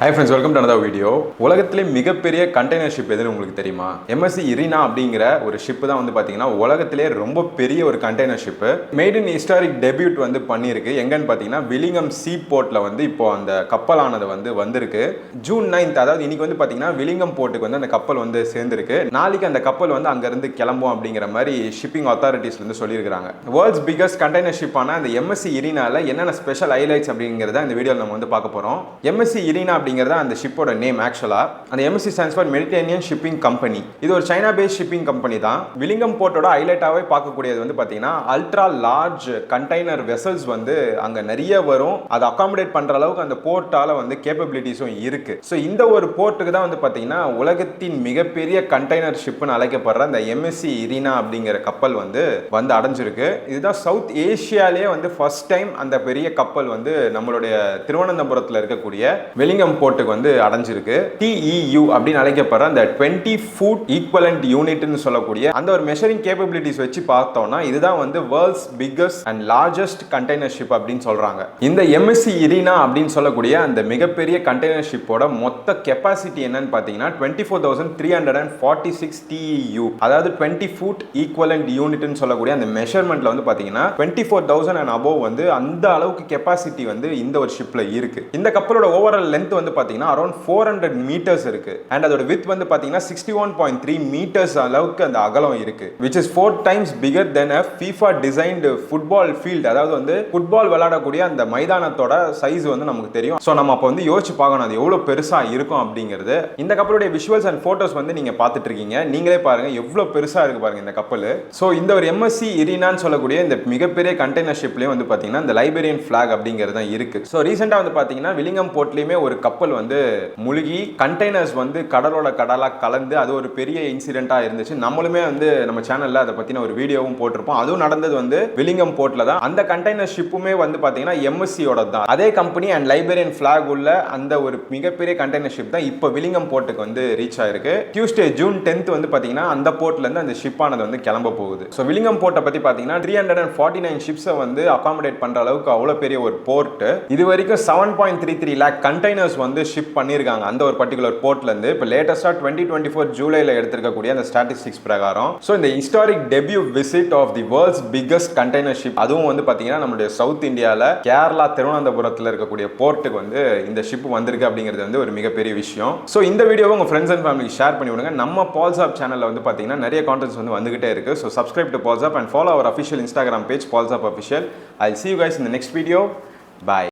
Hi friends, welcome to another video. உலகத்திலே மிகப்பெரிய container ship எதுன்னு உங்களுக்கு தெரியுமா? MSC Irina அப்படிங்கிற ஒரு ஷிப் தான் வந்து பாத்தீங்கன்னா உலகத்திலே ரொம்ப பெரிய ஒரு container ship. Maiden historic debut வந்து பண்ணிருக்கு. எங்கன்னு பாத்தீங்கன்னா வில்லிங்ஹம் சீ போர்ட்ல வந்து இப்போ அந்த கப்பலானது வந்திருக்கு. ஜூன் 9th, அதாவது இன்னைக்கு வந்து பாத்தீங்கன்னா வில்லிங்ஹம் போர்ட்டுக்கு வந்து அந்த கப்பல் வந்து சேர்ந்திருக்கு. நாளைக்கு அந்த கப்பல் வந்து அங்க இருந்து கிளம்பும் அப்படிங்கிற மாதிரி ஷிப்பிங் அத்தாரிட்டிஸ்ல இருந்து சொல்லியிருக்காங்க. வேர்ல்ட்ஸ் பிகஸ்ட் கண்டெய்னர் ஷிப்பான அந்த MSC Irinaல என்னென்ன ஸ்பெஷல் ஹைலைட்ஸ் அப்படிங்கிறத இந்த வீடியோல நம்ம வந்து பார்க்க போறோம். MSC Irina அப்படிங்கிறது அந்த ஷிப்போட நேம். ஆக்சுவலா அந்த MSC stands for Mediterranean shipping company. இது ஒரு சைனா பேஸ்ட் ஷிப்பிங் கம்பெனி தான். வில்லிங்ஹம் போர்ட்டோட ஹைலைட்டாவே பார்க்கக்கூடியது வந்து பாத்தீங்கன்னா அல்ட்ரா லார்ஜ் கண்டெய்னர் வெசல்ஸ் வந்து அங்க நிறைய வரும். அதை அகாமடேட் பண்ற அளவுக்கு அந்த போர்ட்டால வந்து கேப்பபிலிட்டிஸும் இருக்கு. ஸோ இந்த ஒரு போர்ட்டுக்கு தான் வந்து பாத்தீங்கன்னா உலகத்தின் மிகப்பெரிய கண்டெய்னர் ஷிப்னு அழைக்கப்படுற அந்த MSC Irina அப்படிங்கிற கப்பல் வந்து அடைஞ்சிருக்கு. இதுதான் சவுத் ஏசியாலே வந்து ஃபர்ஸ்ட் டைம் அந்த பெரிய கப்பல் வந்து நம்மளுடைய திருவனந்தபுரத்தில் இருக்கக்கூடிய வில்லிங்ஹம் போர்ட்டுக்கு வந்து அடைஞ்சிருக்கு. TEU அப்படின்னு அழைக்கப்படுற அந்த 20 ஃபுட் ஈக்குவலன்ட் யூனிட்னு சொல்லக்கூடிய அந்த ஒரு மெஷரிங் கேப்பபிலிட்டிஸ் வச்சு பார்த்தோம்னா இதுதான் வந்து world's biggest and largest container ship அப்படின்னு சொல்றாங்க. இந்த MSC Irina அப்படின்னு சொல்லக்கூடிய அந்த மிகப்பெரிய கண்டெய்னர் ஷிப்போட மொத்த கெப்பாசிட்டி என்னன்னு பார்த்தீங்கன்னா 24,346 TEU, அதாவது 20 ஃபுட் ஈக்குவலன்ட் யூனிட்னு சொல்லக்கூடிய அந்த மெஷர்மெண்ட்ல வந்து பார்த்தீங்கன்னா 24,000 and above வந்து அந்த அளவுக்கு கெப்பாசிட்டி வந்து இந்த ஒரு ஷிப்ல இருக்கு. இந்த கப்பலோட ஓவரால் லென்த் வந்து பாத்தீங்கன்னா அரௌண்ட் 400 மீட்டர்ஸ் இருக்கு. அண்ட் அதோட வித் வந்து பாத்தீங்கன்னா 61.3 மீட்டர்ஸ் அளவுக்கு அந்த அகலம் இருக்கு, which is 4 times bigger than a FIFA designed football field. அதாவது வந்து ஃபுட்பால் விளையாடக்கூடிய அந்த மைதானத்தோட சைஸ் வந்து நமக்கு தெரியும். ஸோ நம்ம அப்போ வந்து யோசிச்சு பார்க்கணும் அது எவ்வளவு பெருசா இருக்கும் அப்படிங்கிறது. இந்த கப்பலுடைய விஷுவல்ஸ் அண்ட் போட்டோஸ் வந்து நீங்க பார்த்துட்டு இருக்கீங்க. நீங்களே பாருங்க எவ்வளவு பெருசா இருக்கு பாருங்க இந்த கப்பல். ஸோ இந்த ஒரு MSC Irinaன்னு சொல்லக்கூடிய இந்த மிகப்பெரிய கண்டெய்னர் ஷிப்லயும் வந்து பாத்தீங்கன்னா இந்த லைபேரியன் பிளாக் அப்படிங்கிறது தான் இருக்கு. ஸோ ரீசெண்டா வந்து பாத்தீங்கன்னா வில்லிங்ஹம் போர்ட்லயுமே ஒரு கப்பல் வந்து முழுகி கண்டெய்னர்ஸ் வந்து கடலோட கடலா கலந்து அது ஒரு பெரிய இன்சிடென்ட்டா இருந்துச்சு. நம்மளுமே வந்து நம்ம சேனல்ல அதை பத்தின ஒரு வீடியோவும் போட்டிருப்போம். அதுவும் நடந்தது வந்து வில்லிங்ஹம் போர்ட்ல தான். அந்த கண்டெய்னர் ஷிப்புமே வந்து பாத்தீங்கன்னா MSCயோட தான். அதே கம்பெனி அண்ட் லைபேரியன் பிளாக் உள்ள அந்த ஒரு மிகப்பெரிய கண்டெய்னர் ஷிப் தான் இப்போ வில்லிங்ஹம் போர்ட்டுக்கு வந்து ரீச் ஆயிருக்கு. டியூஸ்டே ஜூன் 10th வந்து பாத்தீங்கன்னா அந்த போர்ட்ல இருந்து அந்த ஷிப்பானது வந்து கிளம்ப போகுது. ஸோ வில்லிங்ஹம் போர்ட்டை பத்தி பாத்தீங்கன்னா 349 ஷிப்ஸை வந்து அகாமடேட் பண்ற அளவுக்கு அவ்வளவு பெரிய ஒரு போர்ட். இது வரைக்கும் 7.33 lakh கண்டெய்னர்ஸ் வந்து ஷிப் பண்ணிருக்காங்க அந்த ஒரு பர்టిక్యులர் போர்ட்ல இருந்து. இப்போ லேட்டஸ்டா 2024 ஜூலைல எடுத்திருக்கக்கூடிய அந்த ஸ்டாட்டிஸ்டிக்ஸ் பிரகாரம் ஸோ இந்த historic debut visit of the world's biggest container ship, அதுவும் வந்து பாத்தீங்கன்னா நம்மளுடைய சவுத் இந்தியால கேரளா திருவனந்தபுரத்தில் இருக்கக்கூடிய போர்ட்டுக்கு வந்து இந்த ஷிப் வந்திருக்கு அப்படிங்கிறது வந்து ஒரு மிகப்பெரிய விஷயம். ஸோ இந்த வீடியோவை உங்க ஃப்ரெண்ட்ஸ் அண்ட் ஃபேமிலிக்கு ஷேர் பண்ணி விடுங்க. நம்ம பால்சாப் சேனல்ல வந்து பாத்தீங்கன்னா நிறைய கான்டென்ட்ஸ் வந்து வந்துகிட்டே இருக்கு. So subscribe to Paalsaap and follow our official Instagram page Paalsaap official. I'll see you guys in the next video. Bye.